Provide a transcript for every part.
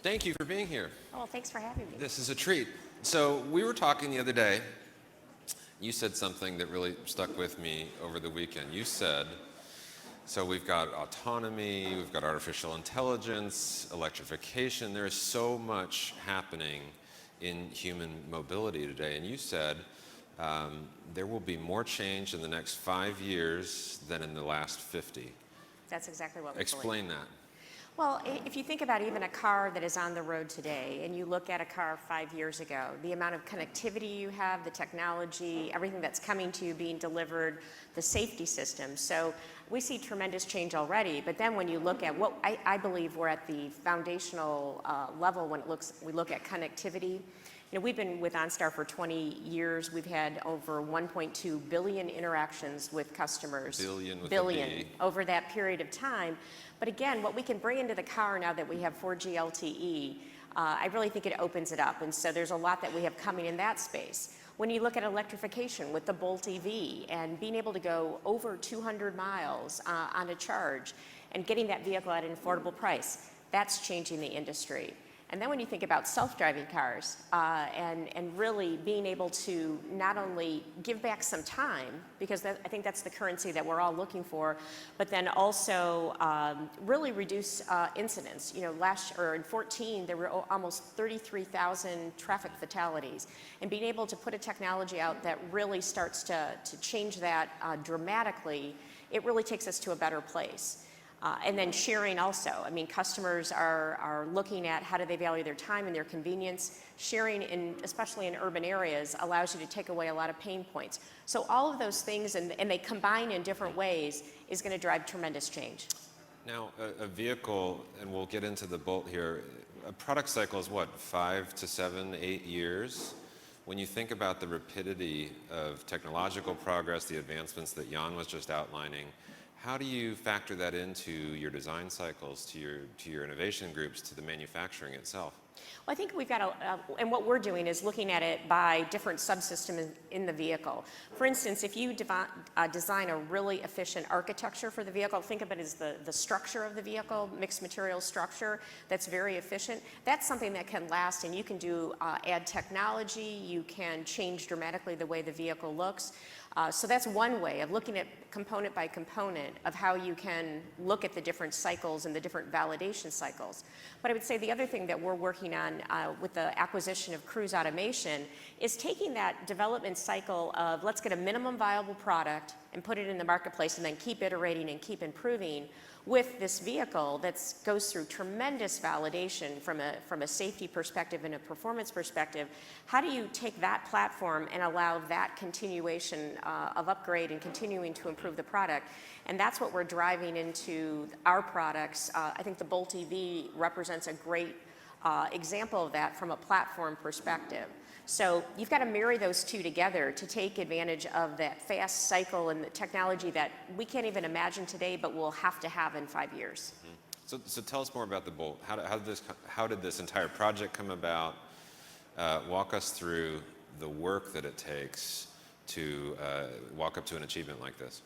Thank you for being here. Oh, well, thanks for having me. This is a treat. So we were talking the other day. You said something that really stuck with me over the weekend. You said, so we've got autonomy, we've got artificial intelligence, electrification. There is so much happening in human mobility today. And you said there will be more change in the next 5 years than in the last 50. That's exactly what we Explain believe. that. Well, if you think about even a car that is on the road today, and you look at a car 5 years ago, the amount of connectivity you have, the technology, everything that's coming to you being delivered, the safety system. So we see tremendous change already, but then when you look at what I believe we're at the foundational level when we look at connectivity. You know, we've been with OnStar for 20 years. We've had over 1.2 billion interactions with customers. Billion over that period of time. But again, what we can bring into the car now that we have 4G LTE, I really think it opens it up. And so there's a lot that we have coming in that space. When you look at electrification with the Bolt EV and being able to go over 200 miles on a charge and getting that vehicle at an affordable price, that's changing the industry. And then when you think about self-driving cars and really being able to not only give back some time, because I think that's the currency that we're all looking for, but then also really reduce incidents. You know, in 2014, there were almost 33,000 traffic fatalities. And being able to put a technology out that really starts to change that dramatically, it really takes us to a better place. And then sharing also. I mean, customers are looking at how do they value their time and their convenience. Sharing, especially in urban areas, allows you to take away a lot of pain points. So all of those things, and they combine in different ways, is going to drive tremendous change. Now, a vehicle, and we'll get into the Bolt here, a product cycle is what, 5 to 7, 8 years? When you think about the rapidity of technological progress, the advancements that Jan was just outlining, how do you factor that into your design cycles, to your innovation groups, to the manufacturing itself? Well, I think we've got and what we're doing is looking at it by different subsystems in the vehicle. For instance, if you design a really efficient architecture for the vehicle, think of it as the structure of the vehicle, mixed material structure that's very efficient. That's something that can last, and you can add technology, you can change dramatically the way the vehicle looks. So that's one way of looking at component by component of how you can look at the different cycles and the different validation cycles. But I would say the other thing that we're working on with the acquisition of Cruise Automation is taking that development cycle of let's get a minimum viable product and put it in the marketplace and then keep iterating and keep improving with this vehicle that goes through tremendous validation from a safety perspective and a performance perspective. How do you take that platform and allow that continuation of upgrade and continuing to improve the product? And that's what we're driving into our products. I think the Bolt EV represents a great example of that from a platform perspective. So you've got to marry those two together to take advantage of that fast cycle and the technology that we can't even imagine today, but we'll have to have in 5 years. Mm-hmm. So tell us more about the Bolt. How did this entire project come about? Walk us through the work that it takes to walk up to an achievement like this.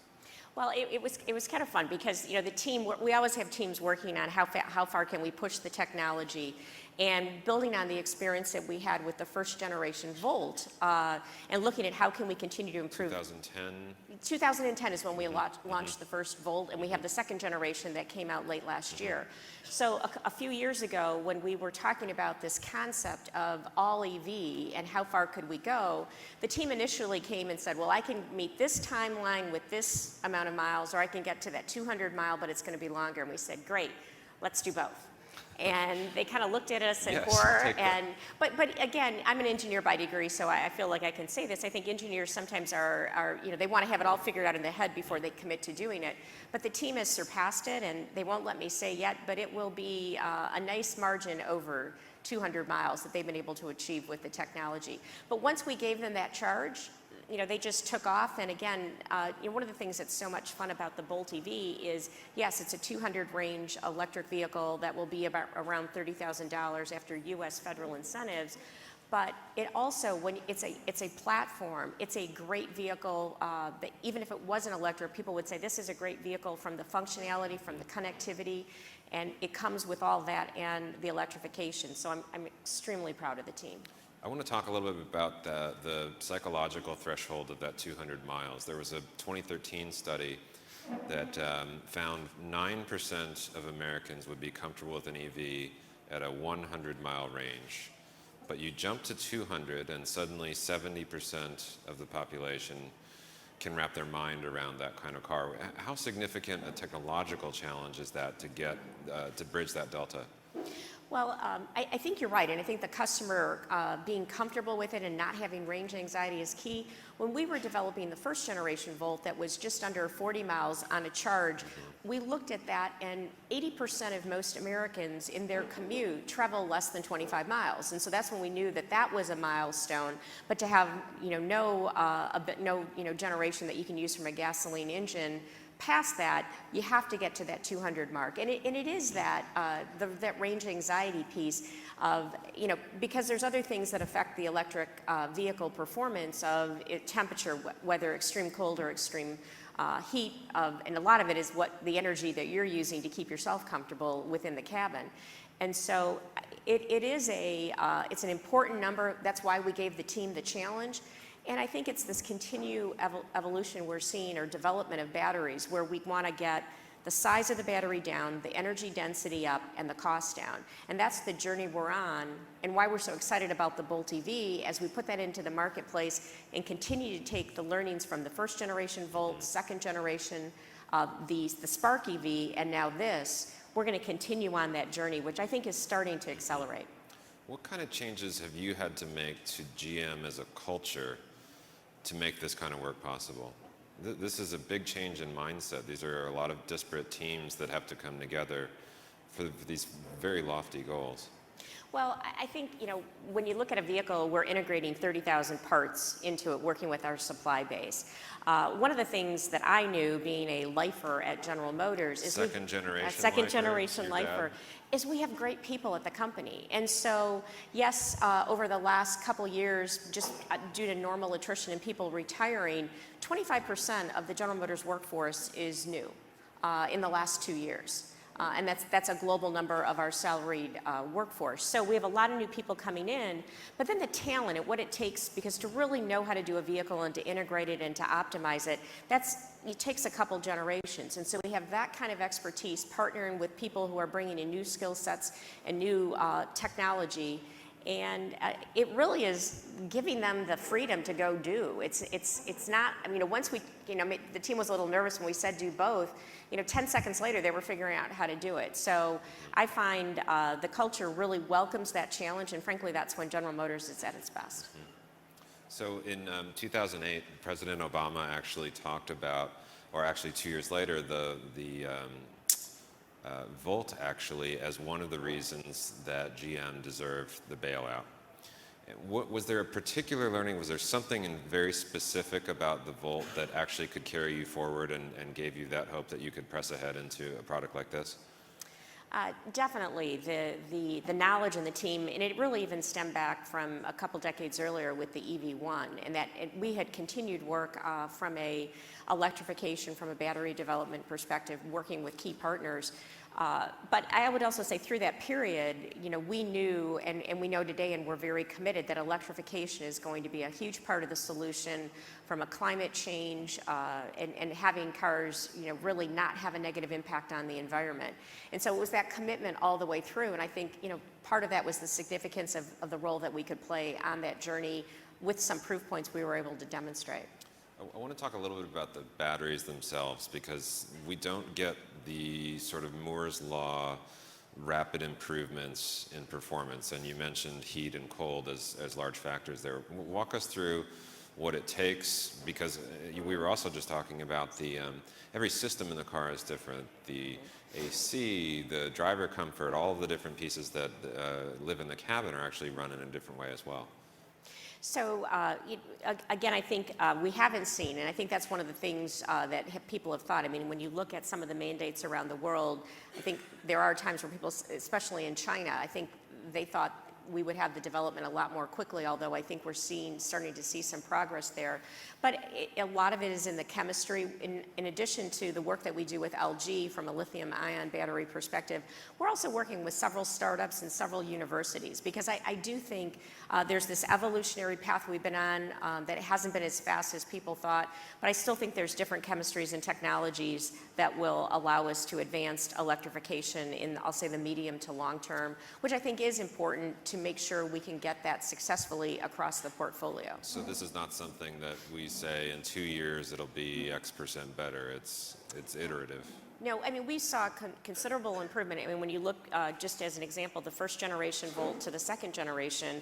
Well, it was kind of fun because the team, we always have teams working on how far can we push the technology, and building on the experience that we had with the first generation Volt, and looking at how can we continue to improve. 2010 is when we launched the first Volt, and we have the second generation that came out late last year. So a few years ago, when we were talking about this concept of all EV and how far could we go, the team initially came and said, well, I can meet this timeline with this amount of miles, or I can get to that 200 mile, but it's going to be longer. And we said, great, let's do both. And they kind of looked at us in horror. But again, I'm an engineer by degree, so I feel like I can say this. I think engineers sometimes are they want to have it all figured out in their head before they commit to doing it. But the team has surpassed it, and they won't let me say yet, but it will be a nice margin over 200 miles that they've been able to achieve with the technology. But once we gave them that charge, they just took off. And again, one of the things that's so much fun about the Bolt EV is, yes, it's a 200 range electric vehicle that will be about around $30,000 after U.S. federal incentives. But it also, when it's a platform, it's a great vehicle that even if it wasn't electric, people would say this is a great vehicle from the functionality, from the connectivity. And it comes with all that and the electrification. So I'm extremely proud of the team. I want to talk a little bit about the psychological threshold of that 200 miles. There was a 2013 study that found 9% of Americans would be comfortable with an EV at a 100-mile range. But you jump to 200 and suddenly 70% of the population can wrap their mind around that kind of car. How significant a technological challenge is that to get to bridge that delta? Well, I think you're right, and I think the customer being comfortable with it and not having range anxiety is key. When we were developing the first generation Volt that was just under 40 miles on a charge, we looked at that, and 80% of most Americans in their commute travel less than 25 miles, and so that's when we knew that that was a milestone. But to have no generation that you can use from a gasoline engine. Past that, you have to get to that 200 mark, and it is that that range anxiety piece of because there's other things that affect the electric vehicle performance of temperature, whether extreme cold or extreme heat, and a lot of it is what the energy that you're using to keep yourself comfortable within the cabin, and so it's an important number. That's why we gave the team the challenge. And I think it's this continued evolution we're seeing, or development of batteries, where we want to get the size of the battery down, the energy density up, and the cost down. And that's the journey we're on, and why we're so excited about the Bolt EV as we put that into the marketplace and continue to take the learnings from the first generation Volt, second generation, the Spark EV, and now this. We're going to continue on that journey, which I think is starting to accelerate. What kind of changes have you had to make to GM as a culture to make this kind of work possible? This is a big change in mindset. These are a lot of disparate teams that have to come together for these very lofty goals. Well, I think, when you look at a vehicle, we're integrating 30,000 parts into it, working with our supply base. One of the things that I knew, being a lifer at General Motors, is second generation lifer, is we have great people at the company. And so, yes, over the last couple years, just due to normal attrition and people retiring, 25% of the General Motors workforce is new in the last 2 years. And that's a global number of our salaried workforce. So we have a lot of new people coming in, but then the talent and what it takes, because to really know how to do a vehicle and to integrate it and to optimize it, it takes a couple generations. And so we have that kind of expertise partnering with people who are bringing in new skill sets and new technology. And it really is giving them the freedom to go do. It's not, once we, the team was a little nervous when we said do both, 10 seconds later they were figuring out how to do it. So I find the culture really welcomes that challenge, and frankly, that's when General Motors is at its best. So in 2008, President Obama actually talked about, or actually 2 years later, the Volt actually as one of the reasons that GM deserved the bailout. Was there a particular learning? Was there something very specific about the Volt that actually could carry you forward and gave you that hope that you could press ahead into a product like this? Definitely, the knowledge and the team, and it really even stemmed back from a couple decades earlier with the EV1, and that we had continued work from a electrification, from a battery development perspective, working with key partners. But I would also say through that period, we knew, and we know today, and we're very committed, that electrification is going to be a huge part of the solution from a climate change and having cars, really not have a negative impact on the environment. And so it was that commitment all the way through, and I think, part of that was the significance of the role that we could play on that journey with some proof points we were able to demonstrate. I want to talk a little bit about the batteries themselves, because we don't get the sort of Moore's Law rapid improvements in performance, and you mentioned heat and cold as large factors there. Walk us through what it takes, because we were also just talking about the every system in the car is different. The AC, the driver comfort, all of the different pieces that live in the cabin are actually run in a different way as well. So again, I think we haven't seen, and I think that's one of the things that people have thought. When you look at some of the mandates around the world, I think there are times where people, especially in China, I think they thought we would have the development a lot more quickly, although I think we're starting to see some progress there. But a lot of it is in the chemistry. In addition to the work that we do with LG from a lithium-ion battery perspective, we're also working with several startups and several universities, because I do think there's this evolutionary path we've been on that hasn't been as fast as people thought, but I still think there's different chemistries and technologies that will allow us to advance electrification in, I'll say, the medium to long term, which I think is important to make sure we can get that successfully across the portfolio. So this is not something that we say in 2 years it'll be X% better. It's iterative. No, I mean, we saw considerable improvement. I mean, when you look, just as an example, the first generation Volt to the second generation,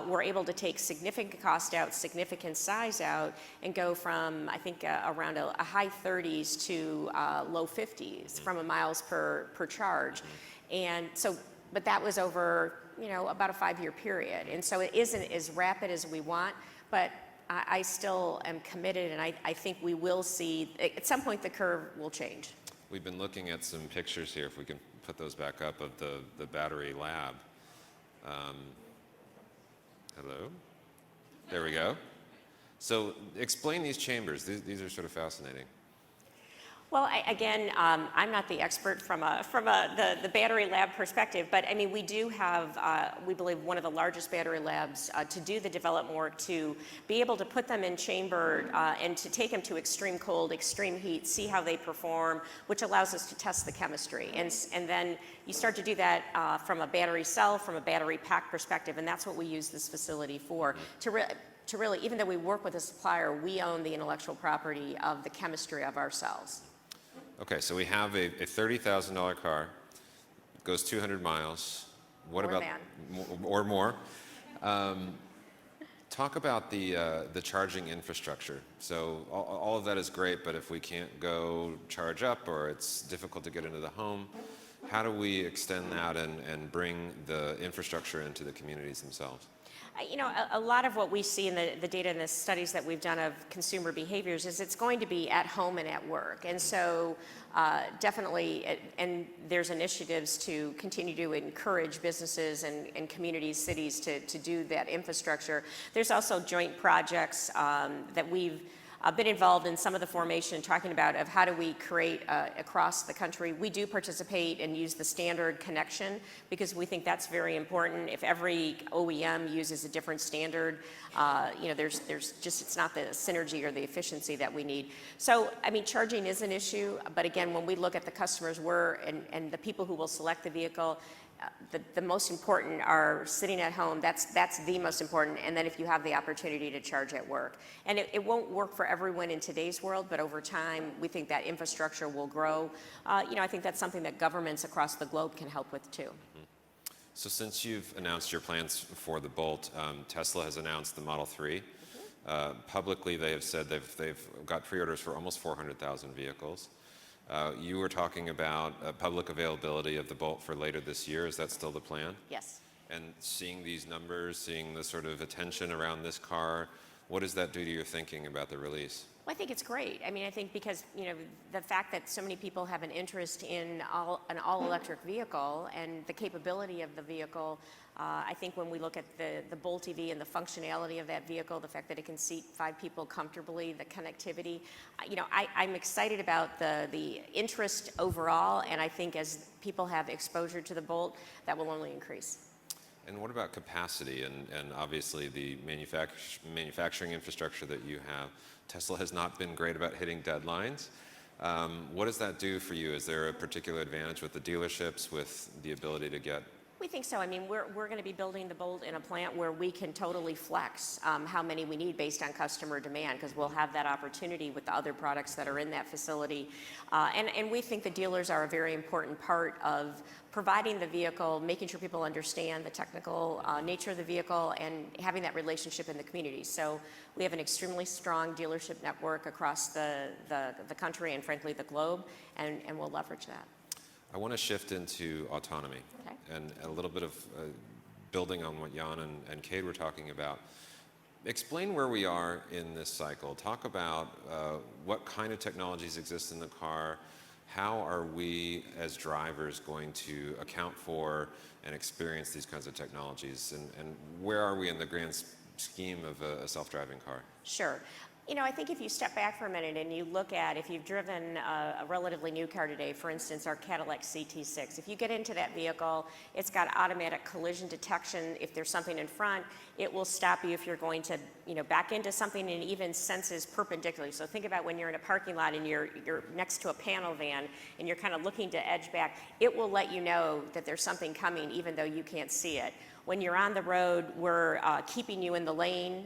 we're able to take significant cost out, significant size out, and go from, I think, around a high 30s to low 50s from a miles per charge. And so, but that was over, about a 5-year period. And so it isn't as rapid as we want, but I still am committed, and I think we will see, at some point the curve will change. We've been looking at some pictures here, if we can put those back up, of the battery lab. Hello? There we go. So explain these chambers. These are sort of fascinating. Well, again, I'm not the expert from the battery lab perspective, but I mean, we do have, we believe, one of the largest battery labs to do the development work, to be able to put them in chamber and to take them to extreme cold, extreme heat, see how they perform, which allows us to test the chemistry. And then you start to do that from a battery cell, from a battery pack perspective, and that's what we use this facility for, to really, even though we work with a supplier, we own the intellectual property of the chemistry of our cells. Okay, so we have a $30,000 car, goes 200 miles. What about or more? Talk about the charging infrastructure. So all of that is great, but if we can't go charge up, or it's difficult to get into the home, how do we extend that and bring the infrastructure into the communities themselves? A lot of what we see in the data and the studies that we've done of consumer behaviors is it's going to be at home and at work. And so definitely, and there's initiatives to continue to encourage businesses and communities, cities to do that infrastructure. There's also joint projects that we've been involved in, some of the formation, talking about of how do we create across the country. We do participate and use the standard connection because we think that's very important. If every OEM uses a different standard, there's just, it's not the synergy or the efficiency that we need. So, I mean, charging is an issue, but again, when we look at the customers, and the people who will select the vehicle, the most important are sitting at home. That's the most important. And then if you have the opportunity to charge at work. And it won't work for everyone in today's world, but over time, we think that infrastructure will grow. I think that's something that governments across the globe can help with too. So since you've announced your plans for the Bolt, Tesla has announced the Model 3. Publicly, they have said they've got pre-orders for almost 400,000 vehicles. You were talking about public availability of the Bolt for later this year. Is that still the plan? Yes. And seeing these numbers, seeing the sort of attention around this car, what does that do to your thinking about the release? Well, I think it's great. I mean, I think because, the fact that so many people have an interest in an all-electric vehicle and the capability of the vehicle, I think when we look at the Bolt EV and the functionality of that vehicle, the fact that it can seat 5 people comfortably, the connectivity, I'm excited about the interest overall, and I think as people have exposure to the Bolt, that will only increase. And what about capacity and obviously the manufacturing infrastructure that you have? Tesla has not been great about hitting deadlines. What does that do for you? Is there a particular advantage with the dealerships, with the ability to get? We think so. I mean, we're going to be building the Bolt in a plant where we can totally flex how many we need based on customer demand, because we'll have that opportunity with the other products that are in that facility. And we think the dealers are a very important part of providing the vehicle, making sure people understand the technical nature of the vehicle, and having that relationship in the community. So we have an extremely strong dealership network across the country and frankly the globe, and we'll leverage that. I want to shift into autonomy. Okay. And a little bit of building on what Jan and Cade were talking about. Explain where we are in this cycle. Talk about what kind of technologies exist in the car, how are we as drivers going to account for and experience these kinds of technologies? And where are we in the grand scheme of a self-driving car? Sure. You know, I think if you step back for a minute and you look at, if you've driven a relatively new car today, for instance, our Cadillac CT6, if you get into that vehicle, it's got automatic collision detection. If there's something in front, it will stop you if you're going to, back into something, and even senses perpendicularly. So think about when you're in a parking lot and you're next to a panel van and you're kind of looking to edge back, it will let you know that there's something coming even though you can't see it. When you're on the road, we're keeping you in the lane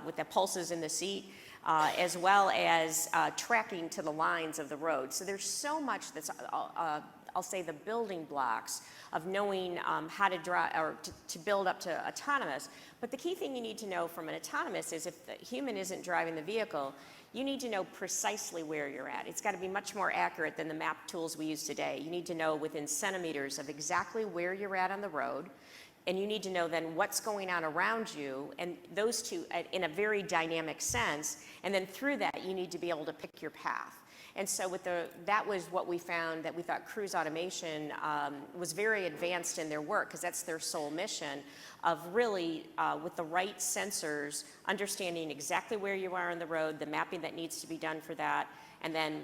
with the pulses in the seat. As well as tracking to the lines of the road. So there's so much that's, I'll say, the building blocks of knowing how to drive or to build up to autonomous. But the key thing you need to know from an autonomous is if the human isn't driving the vehicle, you need to know precisely where you're at. It's got to be much more accurate than the map tools we use today. You need to know within centimeters of exactly where you're at on the road. And you need to know then what's going on around you, and those two in a very dynamic sense. And then through that, you need to be able to pick your path. And so that was what we found, that we thought Cruise Automation was very advanced in their work, because that's their sole mission of really, with the right sensors, understanding exactly where you are on the road, the mapping that needs to be done for that, and then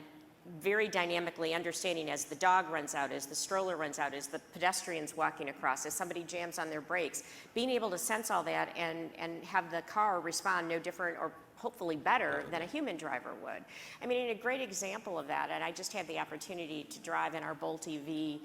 very dynamically understanding as the dog runs out, as the stroller runs out, as the pedestrian's walking across, as somebody jams on their brakes, being able to sense all that and have the car respond no different or hopefully better than a human driver would. I mean, a great example of that, and I just had the opportunity to drive in our Bolt EV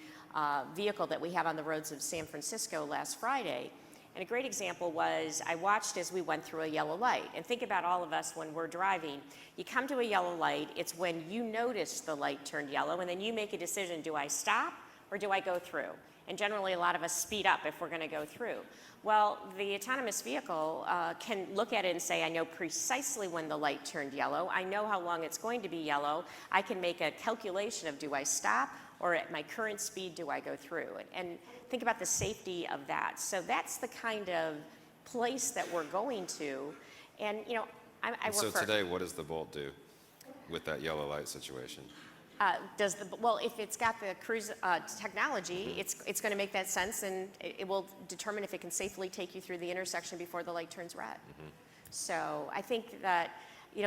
vehicle that we have on the roads of San Francisco last Friday. And a great example was, I watched as we went through a yellow light. And think about all of us when we're driving. You come to a yellow light, it's when you notice the light turned yellow, and then you make a decision, do I stop or do I go through? And generally a lot of us speed up if we're gonna go through. Well, the autonomous vehicle can look at it and say, I know precisely when the light turned yellow, I know how long it's going to be yellow, I can make a calculation of do I stop, or at my current speed, do I go through? And think about the safety of that. So that's the kind of place that we're going to. And I work so for... today, what does the Bolt do with that yellow light situation? Well, if it's got the cruise technology, it's going to make that sense, and it will determine if it can safely take you through the intersection before the light turns red. So I think that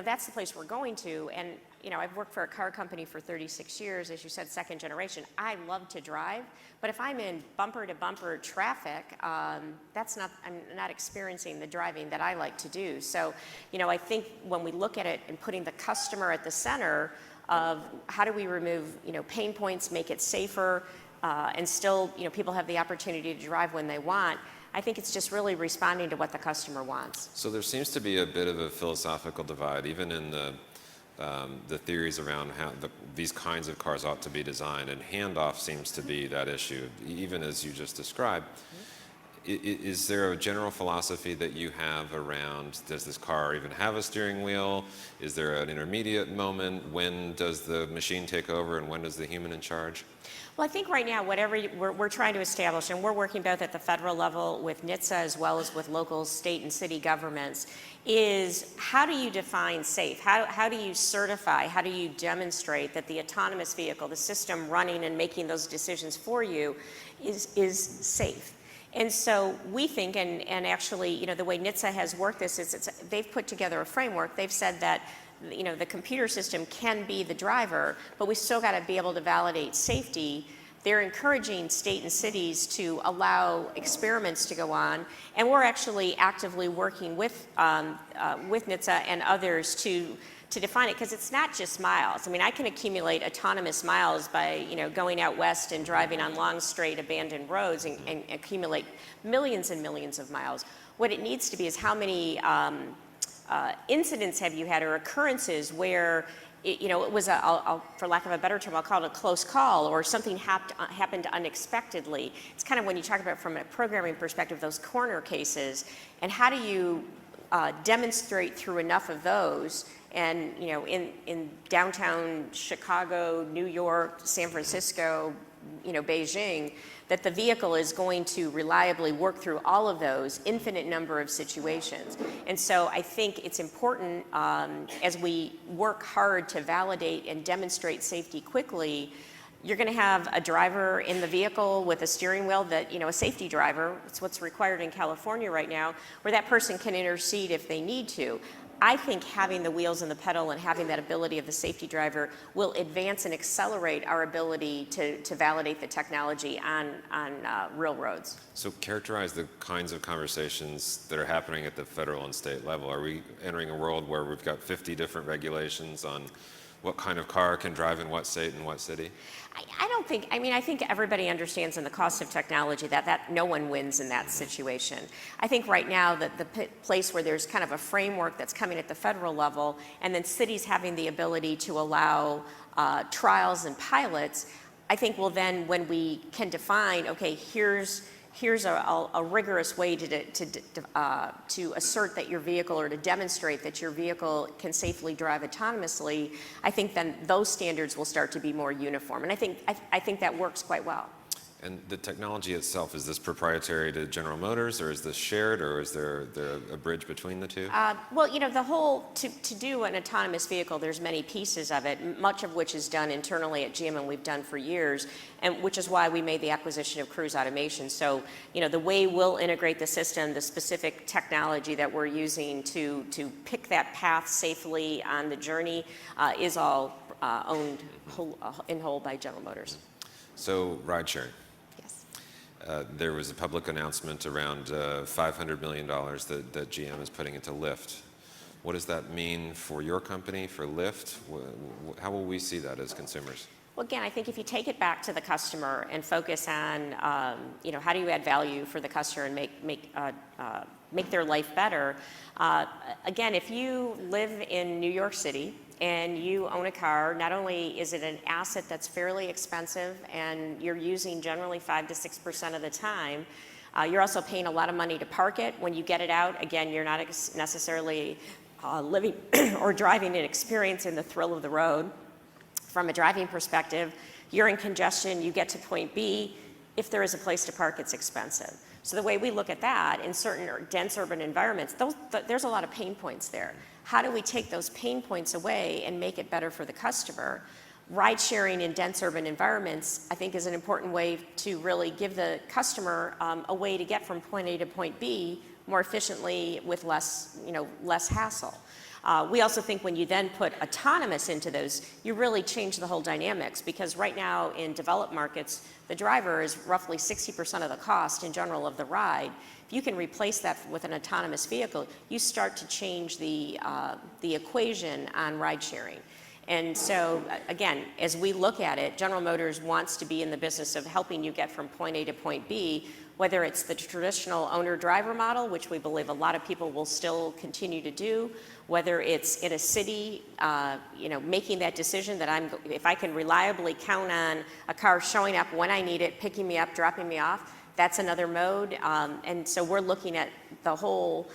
that's the place we're going to. And I've worked for a car company for 36 years, as you said, second generation. I love to drive, but if I'm in bumper to bumper traffic, I'm not experiencing the driving that I like to do. So I think when we look at it and putting the customer at the center of how do we remove pain points, make it safer, and still people have the opportunity to drive when they want, I think it's just really responding to what the customer wants. So there seems to be a bit of a philosophical divide, even in the theories around how these kinds of cars ought to be designed, and handoff seems to be that issue, even as you just described. Is there a general philosophy that you have around, does this car even have a steering wheel? Is there an intermediate moment? When does the machine take over, and when does the human in charge? Well, I think right now, whatever we're trying to establish, and we're working both at the federal level with NHTSA as well as with local, state, and city governments, is how do you define safe? How do you certify, how do you demonstrate that the autonomous vehicle, the system running and making those decisions for you, is safe? And so we think, and actually, the way NHTSA has worked this is they've put together a framework. They've said that the computer system can be the driver, but we still got to be able to validate safety. They're encouraging state and cities to allow experiments to go on, and we're actually actively working with NHTSA and others to define it, because it's not just miles. I mean, I can accumulate autonomous miles by going out west and driving on long, straight, abandoned roads and accumulate millions and millions of miles. What it needs to be is how many incidents have you had, or occurrences where it was for lack of a better term, I'll call it a close call, or something happened unexpectedly. It's kind of when you talk about from a programming perspective, those corner cases, and how do you demonstrate through enough of those. And in downtown Chicago, New York, San Francisco, Beijing, that the vehicle is going to reliably work through all of those infinite number of situations. And so I think it's important as we work hard to validate and demonstrate safety quickly, you're going to have a driver in the vehicle with a steering wheel that, a safety driver, it's what's required in California right now, where that person can intercede if they need to. I think having the wheels and the pedal and having that ability of the safety driver will advance and accelerate our ability to validate the technology on real roads. So characterize the kinds of conversations that are happening at the federal and state level. Are we entering a world where we've got 50 different regulations on what kind of car can drive in what state and what city? I think everybody understands in the cost of technology that no one wins in that situation. I think right now that the place where there's kind of a framework that's coming at the federal level, and then cities having the ability to allow trials and pilots, I think will then, when we can define, okay, here's a rigorous way to assert that your vehicle, or to demonstrate that your vehicle can safely drive autonomously, I think then those standards will start to be more uniform. And I think that works quite well. And the technology itself, is this proprietary to General Motors, or is this shared, or is there a bridge between the two? Well, the whole, to do an autonomous vehicle, there's many pieces of it, much of which is done internally at GM, and we've done for years, and which is why we made the acquisition of Cruise Automation. So, the way we'll integrate the system, the specific technology that we're using to pick that path safely on the journey is all owned in whole by General Motors. So, ride sharing. Yes. There was a public announcement around $500 million that GM is putting into Lyft. What does that mean for your company, for Lyft? How will we see that as consumers? Well, again, I think if you take it back to the customer and focus on, how do you add value for the customer and make their life better? Again, if you live in New York City and you own a car, not only is it an asset that's fairly expensive and you're using generally 5 to 6% of the time, you're also paying a lot of money to park it. When you get it out, again, you're not necessarily living or driving and experiencing the thrill of the road. From a driving perspective, you're in congestion, you get to point B. If there is a place to park, it's expensive. So the way we look at that, in certain dense urban environments, there's a lot of pain points there. How do we take those pain points away and make it better for the customer? Ride sharing in dense urban environments, I think, is an important way to really give the customer a way to get from point A to point B more efficiently with less hassle. We also think when you then put autonomous into those, you really change the whole dynamics, because right now in developed markets, the driver is roughly 60% of the cost in general of the ride. If you can replace that with an autonomous vehicle, you start to change the equation on ride sharing. And so, again, as we look at it, General Motors wants to be in the business of helping you get from point A to point B, whether it's the traditional owner-driver model, which we believe a lot of people will still continue to do, whether it's in a city, making that decision that if I can reliably count on a car showing up when I need it, picking me up, dropping me off, that's another mode. And so we're looking at the whole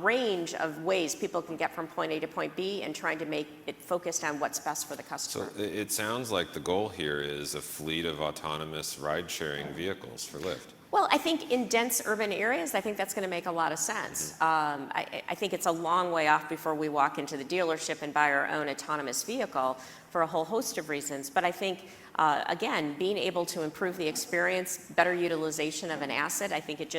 range of ways people can get from point A to point B and trying to make it focused on what's best for the customer. So it sounds like the goal here is a fleet of autonomous ride-sharing vehicles for Lyft. Well, I think in dense urban areas, I think that's going to make a lot of sense. I think it's a long way off before we walk into the dealership and buy our own autonomous vehicle for a whole host of reasons. But I think, again, being able to improve the experience, better utilization of an asset, I think it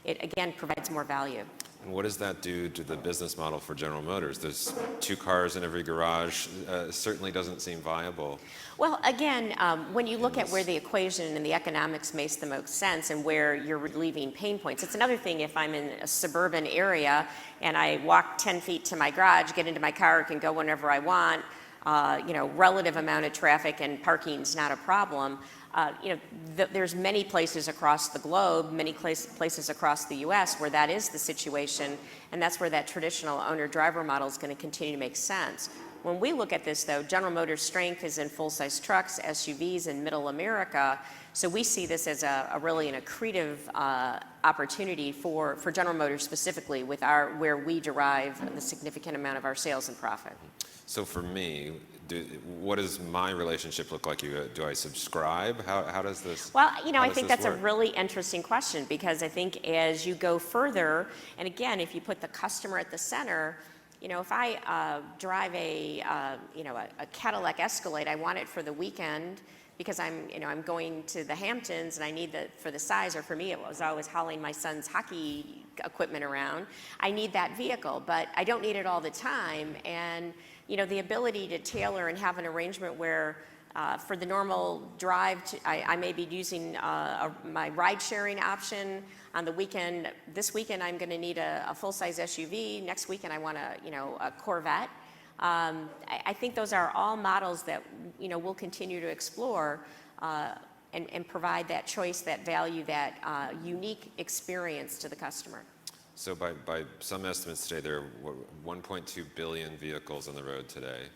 again provides more value. And what does that do to the business model for General Motors? There's 2 cars in every garage. Certainly doesn't seem viable. Well, again, when you look at where the equation and the economics makes the most sense and where you're relieving pain points, it's another thing if I'm in a suburban area and I walk 10 feet to my garage, get into my car, can go whenever I want, relative amount of traffic and parking's not a problem. There's many places across the globe, many places across the U.S. where that is the situation, and that's where that traditional owner-driver model is going to continue to make sense. When we look at this, though, General Motors' strength is in full-size trucks, SUVs, and middle America, so we see this as really an accretive opportunity for General Motors specifically, with where we derive the significant amount of our sales and profit. So for me, what does my relationship look like? Do I subscribe? How does this? Well, how I does think this that's a work? really interesting question, because I think as you go further, and again, if you put the customer at the center, if I drive a Cadillac Escalade, I want it for the weekend because I'm going to the Hamptons and I need for the size, or for me, it was always hauling my son's hockey equipment around. I need that vehicle, but I don't need it all the time. And, the ability to tailor and have an arrangement where for the normal drive, I may be using my ride-sharing option. On the weekend, this weekend I'm going to need a full-size SUV. Next weekend I want a Corvette. I think those are all models that we'll continue to explore and provide that choice, that value, that unique experience to the customer. So by some estimates today, there are 1.2 billion vehicles on the road today.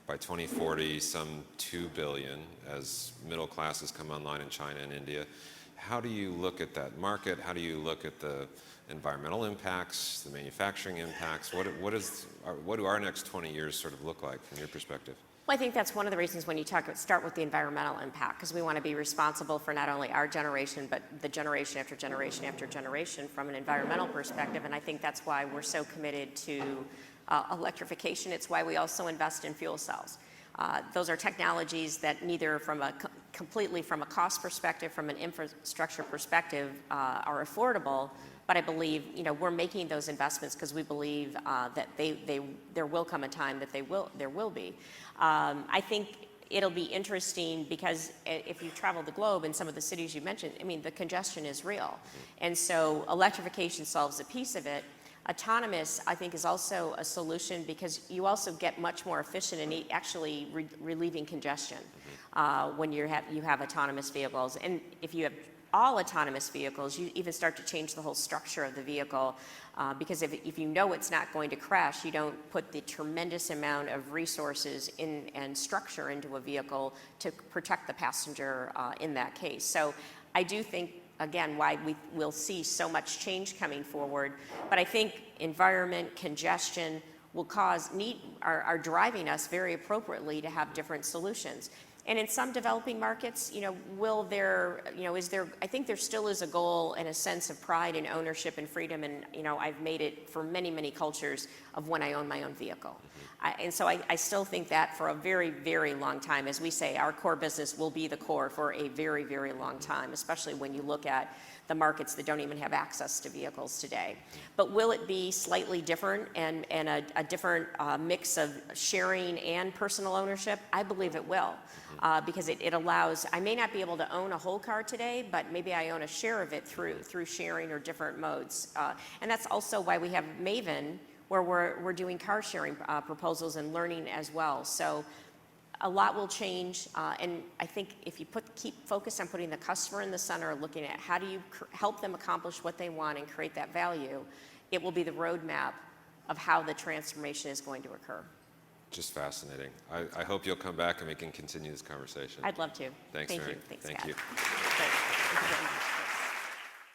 By 2040, some 2 billion as middle classes come online in China and India. How do you look at that market? How do you look at the environmental impacts, the manufacturing impacts? What do our next 20 years sort of look like from your perspective? Well, I think that's one of the reasons when you start with the environmental impact, because we want to be responsible for not only our generation, but the generation after generation after generation from an environmental perspective. And I think that's why we're so committed to electrification. It's why we also invest in fuel cells. Those are technologies that neither completely from a cost perspective, from an infrastructure perspective, are affordable. But I believe we're making those investments because we believe that there will come a time that there will be. I think it'll be interesting because if you travel the globe in some of the cities you mentioned, the congestion is real, and so electrification solves a piece of it. Autonomous, I think, is also a solution because you also get much more efficient in actually relieving congestion when you have autonomous vehicles. And if you have all autonomous vehicles, you even start to change the whole structure of the vehicle because if you know it's not going to crash, you don't put the tremendous amount of resources and structure into a vehicle to protect the passenger in that case. So I do think, again, why we'll see so much change coming forward. But I think environment, congestion are driving us very appropriately to have different solutions. And in some developing markets, I think there still is a goal and a sense of pride and ownership and freedom. And, I've made it for many, many cultures of when I own my own vehicle. And so I still think that for a very, very long time, as we say, our core business will be the core for a very, very long time, especially when you look at the markets that don't even have access to vehicles today. But will it be slightly different and a different mix of sharing and personal ownership? I believe it will. Because it allows, I may not be able to own a whole car today, but maybe I own a share of it through sharing or different modes. And that's also why we have Maven, where we're doing car sharing proposals and learning as well. So a lot will change, and I think if you keep focused on putting the customer in the center, looking at how do you help them accomplish what they want and create that value, it will be the roadmap of how the transformation is going to occur. Just fascinating. I hope you'll come back and we can continue this conversation. I'd love to. Thanks, Thank Mary. you. Thanks, Thank Scott. you. Great. Thank you very much.